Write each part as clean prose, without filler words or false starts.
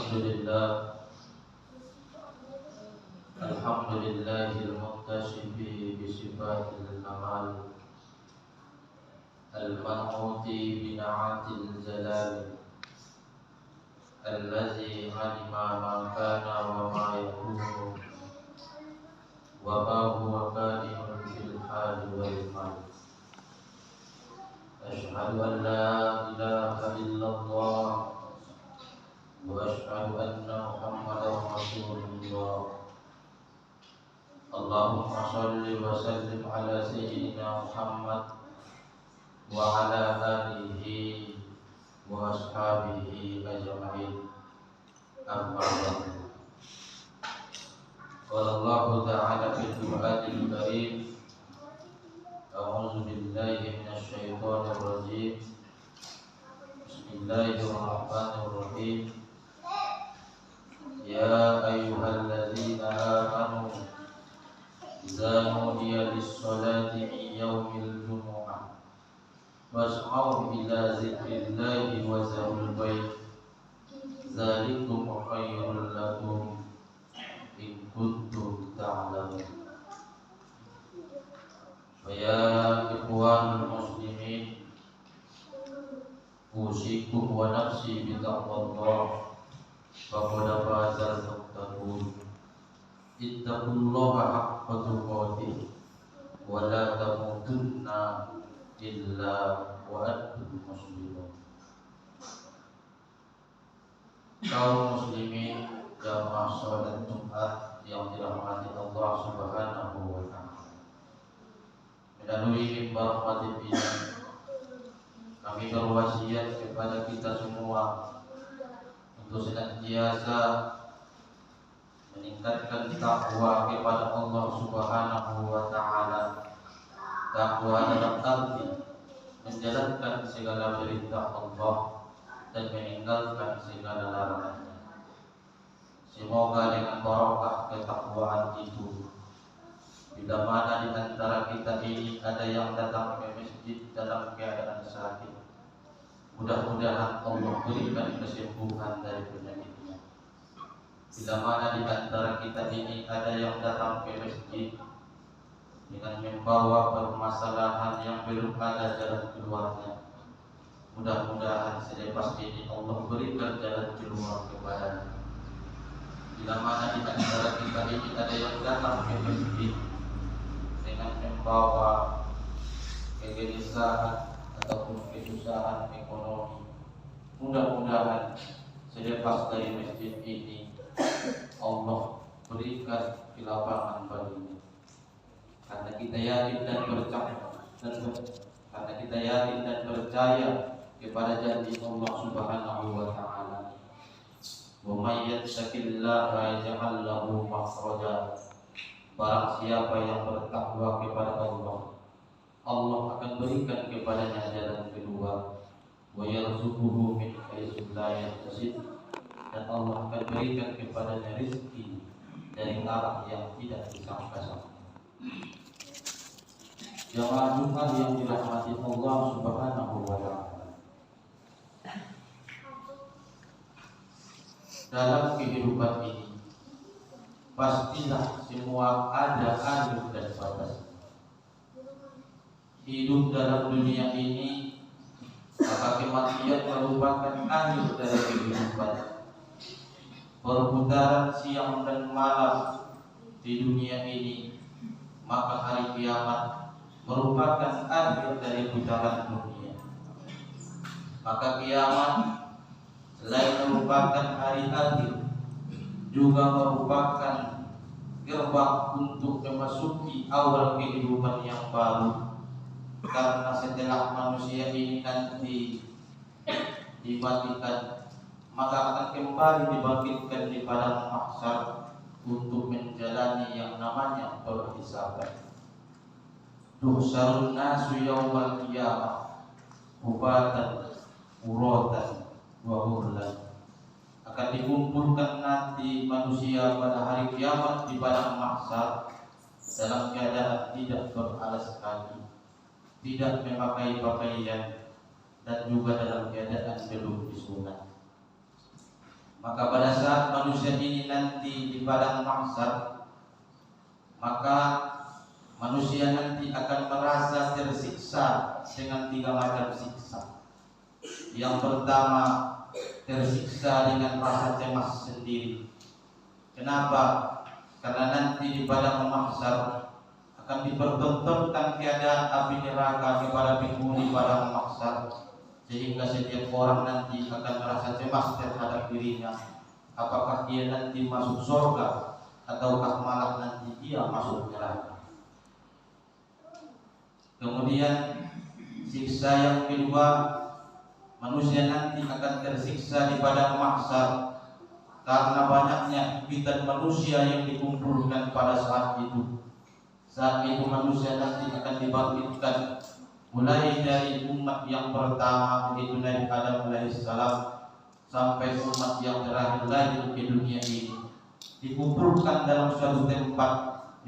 الحمد لله المتصف بصفات الكمال المنعوت بنعات الجلال الذي علم ما كان وما يكون وما هو كائن في الحال والمال. أشهد أن لا إله إلا الله وأشهد أن محمدا رسول الله. اللهم صل وسلم على سيدنا محمد وعلى آله وأصحابه أجمعين. أما بعد. قال الله تعالى في القرآن الكريم: أعوذ بالله من الشيطان الرجيم. بسم الله الرحمن الرحيم. يا أيها الذين آمنوا إذا نودي للصلاة من يوم الجمعة فاسعوا إلى ذكر الله وذروا البيع ذلكم خير لكم إن كنتم تعلمون. فيا إخوان المسلمين أوصيكم ونفسي بتقوى الله فقد فاز المتقون. اتقوا الله حق تقاته ولا تموتن إلا وأنتم مسلمون. Kaum muslimin jamaah salat Jumat yang dirahmati Allah Subhanahu wa taala. Melalui mimbar khatib ini kami berwasiat kepada kita semua untuk senantiasa meningkatkan takwa kepada Allah Subhanahu wa taala. Takwa dalam arti menjalankan segala perintah Allah dan meninggalkan segala larangannya. Semoga dengan barokah ketakwaan itu, bila mana di antara kita ini ada yang datang ke masjid dalam keadaan sakit, mudah-mudahan Allah berikan kesembuhan dari penyakitnya. Bila mana di antara kita ini ada yang datang ke masjid dengan membawa permasalahan yang belum ada jalan keluarnya, mudah-mudahan selepas ini Allah berikan jalan keluar kepadanya. Bila mana di antara kita ini ada yang datang ke masjid dengan membawa kegelisahan ataupun kesusahan ekonomi, mudah-mudahan selepas dari masjid ini Allah berikan kelapangan baginya. Karena kita yakin dan percaya kepada janji Allah Subhanahu wa taala. Wa may yattaqillaha yaj'al lahu makhraja. Barang siapa yang bertakwa kepada Allah, Allah akan berikan kepadanya jalan keluar. Wa yarzuquhu min haitsu la yahtasib. Dan Allah akan berikan kepadanya rezeki dari arah yang tidak disangka-sangka. Jamaah Jumat yang dirahmati Allah Subhanahu wa taala. Dalam kehidupan ini pastilah semua ada akhir dan batas. Hidup dalam dunia ini, maka kematian merupakan akhir dari kehidupan. Perputaran siang dan malam di dunia ini, maka hari kiamat merupakan akhir dari putaran dunia. Maka kiamat selain merupakan hari akhir, juga merupakan gerbang untuk memasuki awal kehidupan yang baru. Karena setelah manusia ini nanti dimatikan, maka akan kembali dibangkitkan di padang mahsyar untuk menjalani yang namanya perhisaban. Tuhsarun nasu yawmal qiyamah hubatan uratan wa hurlan. Akan dikumpulkan nanti manusia pada hari kiamat di padang mahsyar dalam keadaan tidak beralas kaki, tidak memakai pakaian, dan juga dalam keadaan belum disunat. Maka pada saat manusia ini nanti di padang mahsyar, maka manusia nanti akan merasa tersiksa dengan 3 macam siksa. Yang pertama, tersiksa dengan rasa cemas sendiri. Kenapa? Karena nanti di padang mahsyar akan dipertontonkan keadaan api neraka kepada penghuni padang mahsyar, sehingga setiap orang nanti akan merasa cemas terhadap dirinya, apakah dia nanti masuk surga ataukah malah nanti dia masuk neraka. Kemudian siksa yang kedua, manusia nanti akan tersiksa di padang mahsyar karena banyaknya impian manusia yang dikumpulkan pada saat itu. Saat itu manusia nanti akan dibangkitkan mulai dari umat yang pertama, yaitu Nabi Adam alaihissalam, sampai umat yang terakhir lahir di dunia ini, dikumpulkan dalam suatu tempat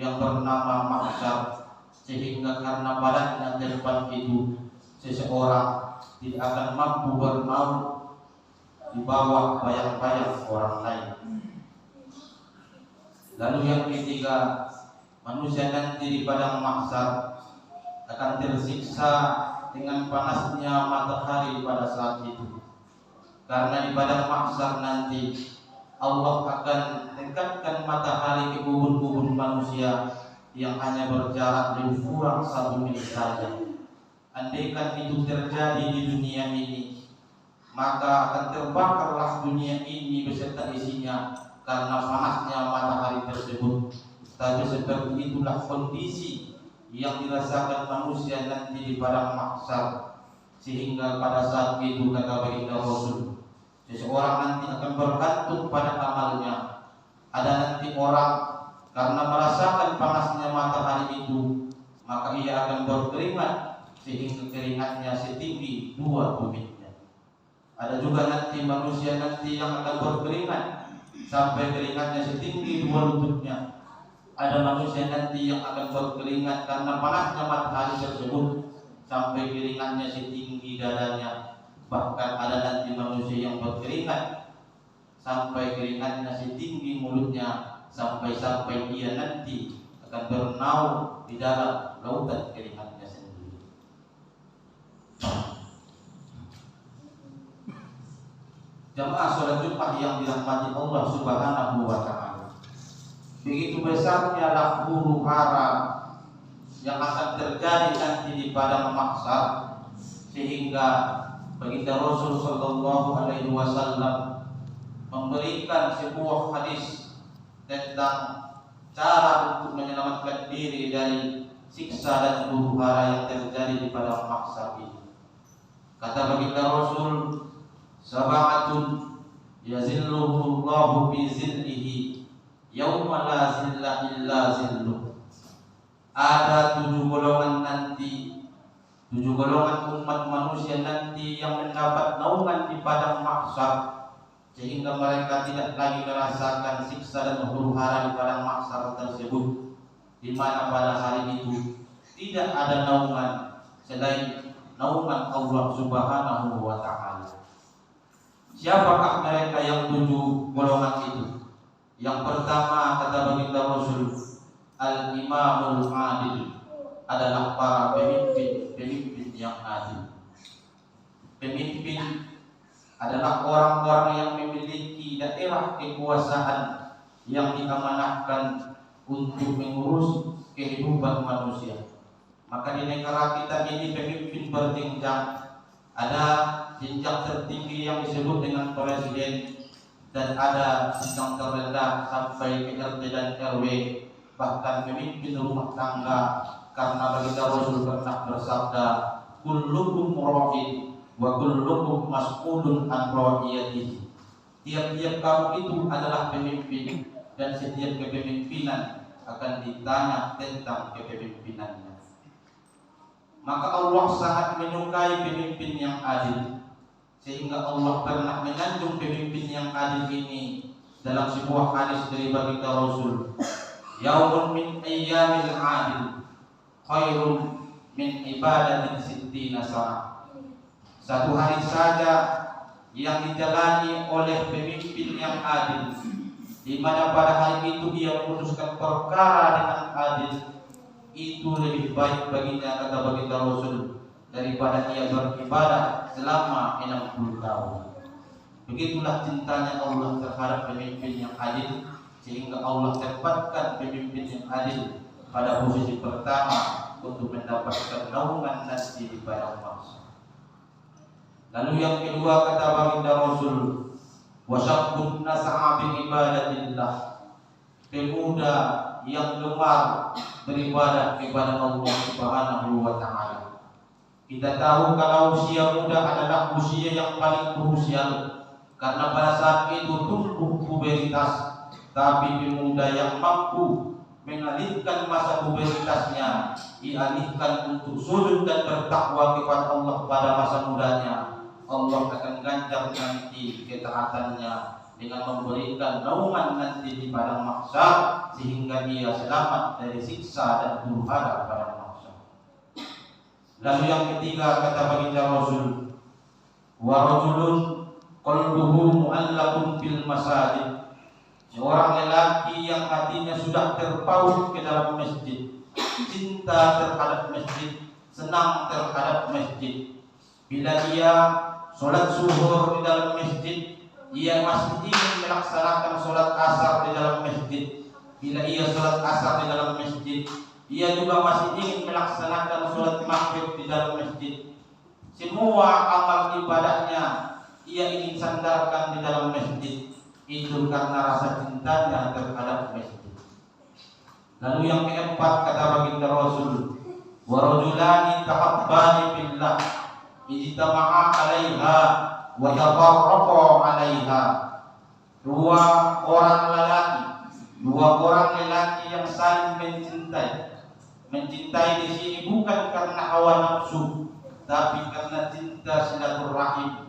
yang bernama mahsyar, sehingga karena padatnya tempat itu seseorang tidak akan mampu bernaung di bawah bayang-bayang orang lain. Lalu yang ketiga, manusia nanti di padang mahsyar akan tersiksa dengan panasnya matahari pada saat itu. Karena di padang mahsyar nanti Allah akan dekatkan matahari ke kubur-kubur manusia yang hanya berjarak lebih kurang 1 menit saja. Andaikan itu terjadi di dunia ini, maka akan terbakarlah dunia ini beserta isinya karena panasnya matahari tersebut. Tapi seperti itulah kondisi yang dirasakan manusia nanti di padang mahsyar, sehingga pada saat itu kata baginda Rasul, seseorang nanti akan bergantung pada amalnya. Ada nanti orang karena merasakan panasnya matahari itu, maka ia akan berkeringat sehingga keringatnya setinggi 2 tumitnya. Ada juga nanti manusia nanti yang akan berkeringat sampai keringatnya setinggi 2 lututnya. Ada manusia nanti yang akan berkeringat karena panasnya matahari tersebut sampai keringatnya setinggi dadanya. Bahkan ada nanti manusia yang berkeringat sampai keringatnya setinggi mulutnya, sampai dia nanti akan bernaung di dalam lautan keringatnya sendiri. Jamaah sholat Jumat yang dirahmati Allah Subhanahu wa ta'ala, begitu besarnya huru hara yang akan terjadi nanti di padang mahsyar, sehingga baginda Rasul sallallahu alaihi wasallam memberikan sebuah hadis tentang cara untuk menyelamatkan diri dari siksa dan huru hara yang terjadi di padang mahsyar ini. Kata baginda Rasul, sab'atun yazilluhullahu bi zillihi yauma la zilla illa zilluh. Ada 7 golongan nanti, 7 golongan umat manusia nanti yang mendapat naungan di padang mahsyar, sehingga mereka tidak lagi merasakan siksa dan huru hara di padang mahsyar tersebut, di mana pada hari itu tidak ada naungan selain naungan Allah Subhanahu wa ta'ala. Siapakah mereka yang 7 golongan itu? Yang pertama, kata baginda Rasul, al-imamul adil, adalah para pemimpin yang adil. Pemimpin adalah orang-orang yang memiliki daerah kekuasaan yang diamanahkan untuk mengurus kehidupan manusia. Maka di negara kita ini pemimpin berjenjang. Ada jenjang tertinggi yang disebut dengan presiden, dan ada jenjang terendah sampai ke RT dan RW, bahkan pemimpin rumah tangga. Karena baginda Rasul pernah bersabda, kullukum ra'in wa kullukum mas'ulun an ra'iyatihi. Tiap-tiap kamu itu adalah pemimpin, dan setiap kepemimpinan akan ditanya tentang kepemimpinannya. Maka Allah sangat menyukai pemimpin yang adil, sehingga Allah pernah menyanjung pemimpin yang adil ini dalam sebuah hadis dari baginda Rasul, yaumun min ayyamil adil khairun min ibadatin sittina sana. Satu hari saja yang dijalani oleh pemimpin yang adil, di mana pada hari itu dia memutuskan perkara dengan adil, itu lebih baik baginya, kata baginda Rasul, daripada dia beribadah selama 60 tahun. Begitulah cintanya Allah terhadap pemimpin yang adil, sehingga Allah tempatkan pemimpin yang adil pada posisi pertama untuk mendapatkan naungan nanti di padang mahsyar. Lalu yang kedua, kata baginda Rasul, wasyabbun nas'a bi ibadatillah, pemuda yang gemar beribadah kepada Allah Subhanahu wa taala. Kita tahu kalau usia muda adalah usia yang paling krusial, karena pada saat itu tumbuh pubertas. Tapi pemuda yang mampu mengalihkan masa pubertasnya, dialihkan untuk sujud dan bertakwa kepada Allah pada masa mudanya, Allah akan ganjar nanti ketaatannya dengan memberikan naungan nanti di padang mahsyar, sehingga dia selamat dari siksa dan huru-hara pada mahsyar. Lalu yang ketiga, kata baginda Rasul, wa rajulun qalbuhu mu'allaqun bil masajid, seorang lelaki yang hatinya sudah terpaut ke dalam masjid, cinta terhadap masjid, senang terhadap masjid. Bila dia sholat zuhur di dalam masjid, ia masih ingin melaksanakan sholat asar di dalam masjid. Bila ia sholat asar di dalam masjid, ia juga masih ingin melaksanakan sholat maghrib di dalam masjid. Semua amal ibadahnya ia ingin sandarkan di dalam masjid. Itu karena rasa cintanya terhadap masjid. Lalu yang keempat, kata baginda Rasul, wa rajulani tahabbani fillah ijtama'a 'alaiha wa tafarraqa 'alaiha. Dua orang lelaki yang saling mencintai di sini bukan karena hawa nafsu, tapi karena cinta silaturahim.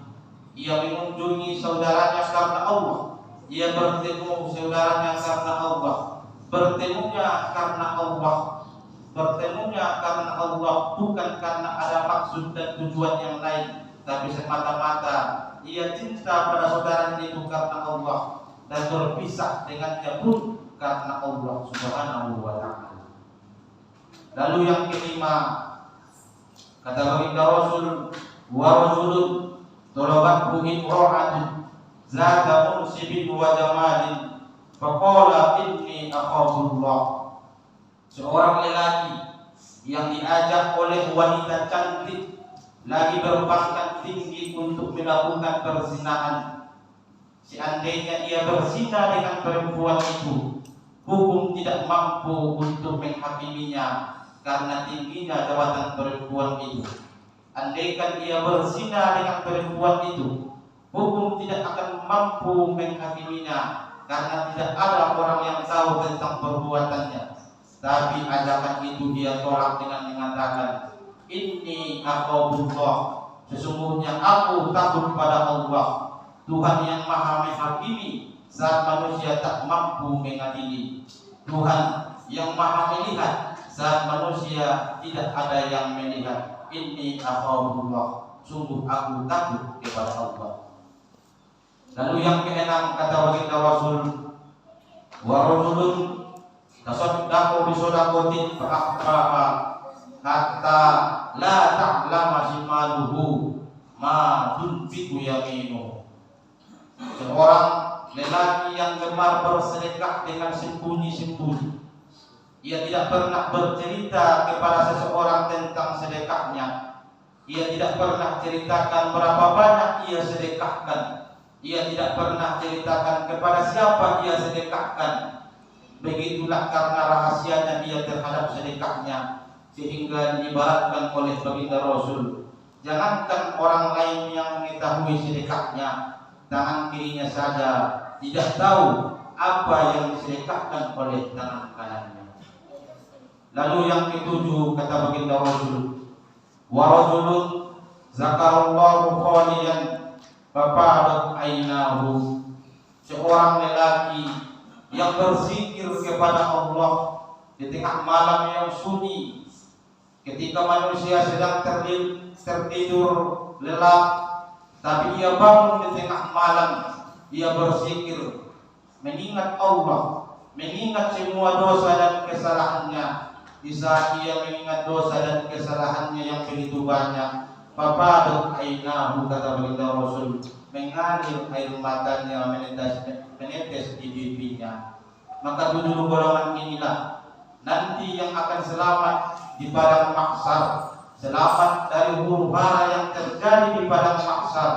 Ia mengunjungi saudaranya karena Allah, ia bertemu saudaranya karena Allah, bertemunya karena Allah, bukan karena ada maksud dan tujuan yang lain, tapi semata-mata ia cinta pada saudaranya itu karena Allah, dan berpisah dengannya pun karena Allah Subhanahu wa ta'ala. Lalu yang kelima, kata baginda Rasul, wa rajulun talabathu imra'atun zata munsibin wa jamalin faqala inni akhafullah. Seorang lelaki yang diajak oleh wanita cantik, lagi berpangkat tinggi untuk melakukan perzinahan. Seandainya ia berzina dengan perempuan itu, hukum tidak mampu untuk menghakiminya karena tingginya jabatan perempuan itu. Andaikan ia berzina dengan perempuan itu, hukum tidak akan mampu menghakiminya karena tidak ada orang yang tahu tentang perbuatannya. Tapi ajakan itu dia tolak dengan mengatakan, inni akhafullah, sesungguhnya aku takut pada Allah, Tuhan yang maha menghakimi saat manusia tak mampu mengadili, Tuhan yang maha melihat saat manusia tidak ada yang melihat. Inni akhafullah, sungguh aku takut kepada Allah. Lalu yang keenam, kata baginda Rasul, wa rajulun tasaddaqu bi shadaqatin fa akhfaha hatta la ta'lama shimaluhu ma tunfiqu yaminuhu. Seorang lelaki yang gemar bersedekah dengan sembunyi-sembunyi. Ia tidak pernah bercerita kepada seseorang tentang sedekahnya. Ia tidak pernah ceritakan berapa banyak ia sedekahkan. Ia tidak pernah ceritakan kepada siapa ia sedekahkan. Begitulah karena rahasianya dia terhadap sedekahnya, sehingga diibaratkan oleh baginda Rasul, jangankan orang lain yang mengetahui sedekahnya, tangan kirinya saja tidak tahu apa yang disedekahkan oleh tangan kanannya. Lalu yang ketujuh, kata baginda Rasul, wa rajulun zakarallahu khaliyan fafadat ainahu. Seorang lelaki yang berzikir kepada Allah di tengah malam yang sunyi, ketika manusia sedang tertidur lelap, tapi ia bangun di tengah malam, ia berzikir, mengingat Allah, mengingat semua dosa dan kesalahannya. Di saat ia mengingat dosa dan kesalahannya yang begitu banyak, fafadat ainahu, kata baginda Rasul, mengalir air matanya menetes di pipinya. Maka 7 golongan inilah nanti yang akan selamat di padang mahsyar, selamat dari huru-hara yang terjadi di padang mahsyar,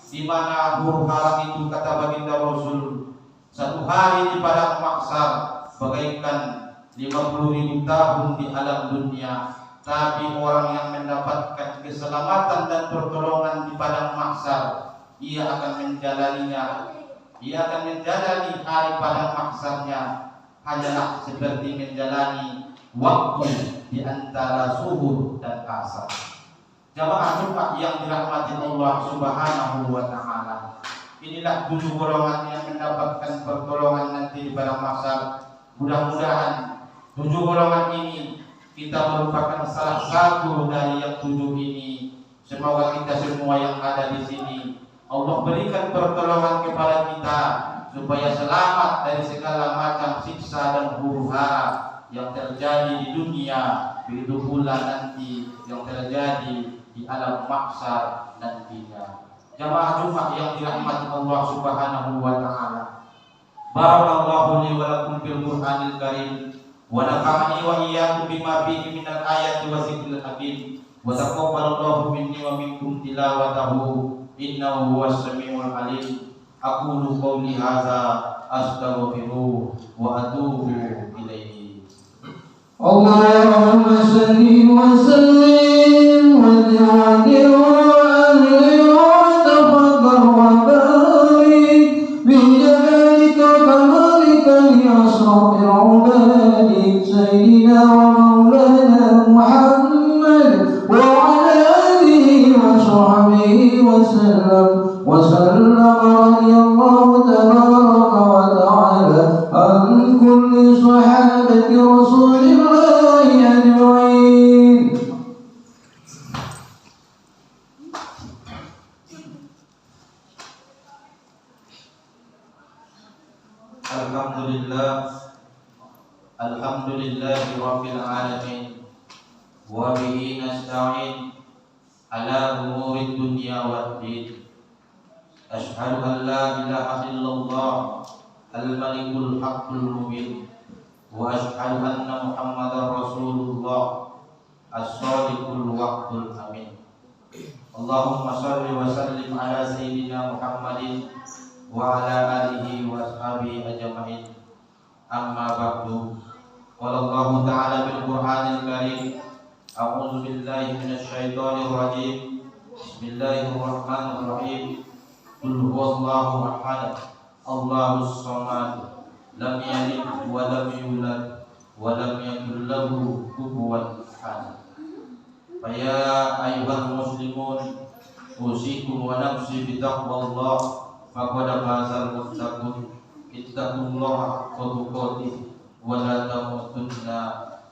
di mana huru-hara itu, kata baginda Rasul, satu hari di padang mahsyar bagaikan 50.000 tahun di alam dunia. Tapi orang yang mendapatkan keselamatan dan pertolongan di padang mahsyar, ia akan menjalaninya, ia akan menjalani hari padang mahsyarnya hanyalah seperti menjalani waktu di antara subuh dan asar. Jamaah Jumat yang dirahmati Allah Subhanahu wa taala, inilah 7 golongan yang mendapatkan pertolongan nanti di padang mahsyar. Mudah-mudahan 7 golongan ini kita merupakan salah satu dari yang 7 ini. Semoga kita semua yang ada di sini Allah berikan pertolongan kepada kita supaya selamat dari segala macam siksa dan huru-hara yang terjadi di dunia, begitu pula nanti yang terjadi di alam mahsyar nantinya. Jamaah Jumat yang dirahmati Allah Subhanahu wa taala, barakallahu li wa lakum fil Qur'anil Karim wa nafa'ani wa iyyakum bima fihi minal ayati wa zikril hakim wa taqabbalallahu minni wa minkum tilawatahu innahu huwas samiul alim. Aqulu qawli hadza astaghfiruh wa atubu ilaihi. Allahumma salli wa sallim wa ta'ala wa tafakkar wa barik bi jalika kamalika li asrafil ubadik sayyidina wa maulana Muhammad wa ala alihi wa sahbihi wa sallam رضي الله تبارك وتعالى عن كل صحابة رسول الله أجمعين. Alhamdulillahi rabbil alamin wa bihi nasta'in ala umuri dunya waddin. Ashhadu an la ilaha illallah al-malikul haqqul mubin wa ashhadu anna Muhammadar Rasulullah as-sadiqul waqtul amin. Allahumma shalli wa sallim ala sayyidina Muhammadin wa ala alihi wa ashabihi ajma'in. Amma ba'du. Qala Allah ta'ala bil Qur'anil Karim, a'udzu billahi minasy syaithanir rajim. Bismillahirrahmanirrahim. Qul huwallahu ahad, Allahus samad, lam yalid wa lam yulad wa lam yakul lahu kufuwan ahad. Faya ayyuhal muslimun, usikum wa nafsi bi taqwallah, faqad fazal muttaqun. Ittaqullaha haqqa tuqatih wa la tamutunna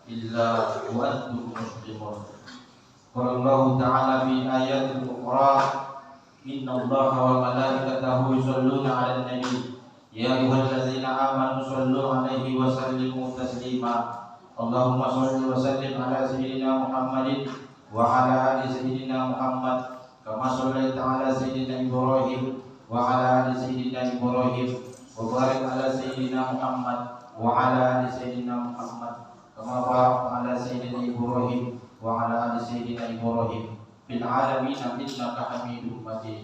illa wa antum muslimun. Qala Allah ta'ala fi ayatil ukhra, inna Allaha wa malaikatahu yusholluna 'alan nabi ya ayyuhallazina amanu shollu 'alaihi wa sallimu taslima. Allahumma sholli wa sallim ala sayyidina Muhammadin wa ala ali sayyidina Muhammad kama shallaita ala sayyidina Ibrahim wa ala ali sayyidina Ibrahim wa barik ala sayyidina Muhammad wa ala ali sayyidina Muhammad kama barakta ala sayyidina Ibrahim wa ala ali sayyidina Ibrahim fil alamin innaka Hamidum Majid.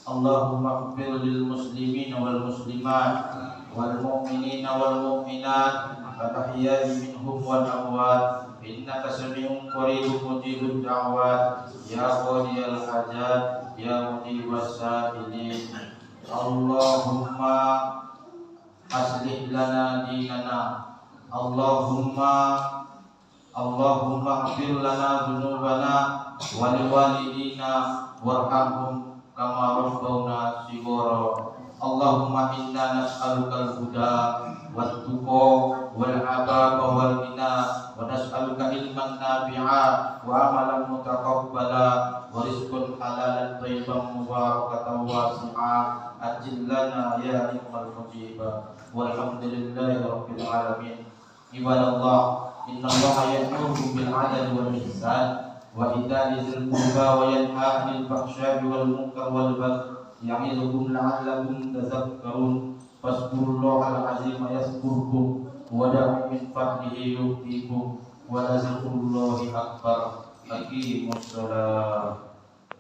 Allahumma ighfir lil muslimin wal muslimat wal mu'minin wal mu'minat al ahya'i minhum wal amwat innaka sami'un qaribun mujibud da'wat ya qadiyal hajat ya mujibas sa'ilin. Allahumma aslih lana dinana, Allahumma ighfir lana dhunubana wa liwalidina warhamhum kama rabbawna shighara. Allahumma inna nas'aluka al-huda wat tuqa wal afafa wal ghina wa nas'aluka ilman nafi'a wa amalan mutaqabbala wa rizqan halalan thayyiban mubarakan ibadallah, innallaha ya'muru bil 'adli wal ihsan wa ita'i dzil qurba wa yanha 'anil fahsya'i wal munkar wal baghi ya'idukum la'allakum tadhakkarun. Fazkurullahal 'azima yazkurkum wada'u min fadlihi yu'tikum wa lazikurullahi akbar. Aqimus shalah.